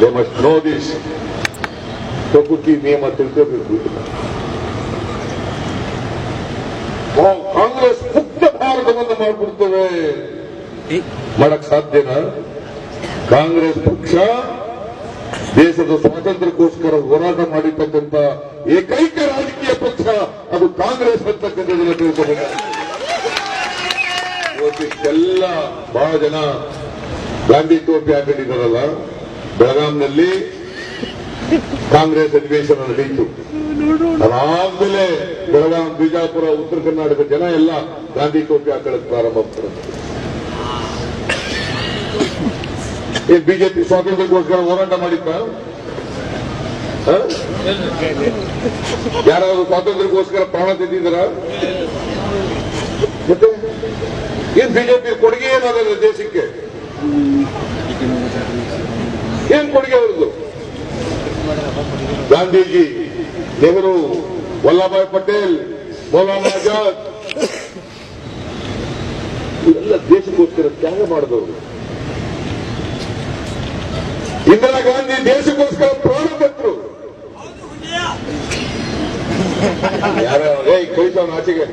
They must know this. ಪ್ರಕೃತಿ ನಿಯಮ ತಿಳ್ಕೋಬೇಕು. ಕಾಂಗ್ರೆಸ್ ಮುಕ್ತ ಭಾರತವನ್ನು ಮಾಡಿಬಿಡ್ತೇವೆ, ಮಾಡಕ್ ಸಾಧ್ಯನಾ? ಕಾಂಗ್ರೆಸ್ ಪಕ್ಷ ದೇಶದ ಸ್ವಾತಂತ್ರ್ಯಕ್ಕೋಸ್ಕರ ಹೋರಾಟ ಮಾಡಿರ್ತಕ್ಕಂಥ ಏಕೈಕ ರಾಜಕೀಯ ಪಕ್ಷ ಅದು ಕಾಂಗ್ರೆಸ್ ಅಂತಕ್ಕಂಥದ್ದನ್ನು ತಿಳ್ಕೋಬೇಕು. ಇವತ್ತಿಗೆಲ್ಲ ಬಹಳ ಜನ ಗಾಂಧಿ ಟೋಪಿ ಹಾಕೊಂಡಿದ್ದಾರಲ್ಲ, ಬೆಳಗಾಂನಲ್ಲಿ ಕಾಂಗ್ರೆಸ್ ಅಧಿವೇಶನ ನಡೆಯಿತು. ಅದಾದ್ಮೇಲೆ ಬೆಳಗಾಂ, ಬಿಜಾಪುರ, ಉತ್ತರ ಕರ್ನಾಟಕ ಜನ ಎಲ್ಲ ಗಾಂಧಿ ಟೋಪಿ ಹಾಕೊಳ್ಳೋಕೆ ಪ್ರಾರಂಭ ಮಾಡ್ತಾರೆ. ಬಿಜೆಪಿ ಸ್ವಾತಂತ್ರ್ಯಕ್ಕೋಸ್ಕರ ಹೋರಾಟ ಮಾಡಿದ್ದ? ಯಾರಾದ್ರೂ ಸ್ವಾತಂತ್ರ್ಯಕ್ಕೋಸ್ಕರ ಪ್ರಾಣ ತೆಗೆದಿದ್ದಾರ? ಏನ್ ಬಿಜೆಪಿ ಕೊಡುಗೆ ಏನಾಗಲ್ಲ ದೇಶಕ್ಕೆ? ಏನ್ ಕೊಡುಗೆ ಅವ್ರದ್ದು? ಗಾಂಧೀಜಿ, ನೆಹರು, ವಲ್ಲಭಾಯ್ ಪಟೇಲ್, ಮೌಲಾನಾ ಆಜಾದ್ ಇವೆಲ್ಲ ದೇಶಕ್ಕೋಸ್ಕರ ತ್ಯಾಗ ಮಾಡಿದವರು. ಇಂದಿರಾ ಗಾಂಧಿ ದೇಶಕ್ಕೋಸ್ಕರ ಪ್ರಾಣ ಕೊಟ್ಟರು. ಯಾರ ಕಳಿಸೋಣ ಆಚೆಗೆ.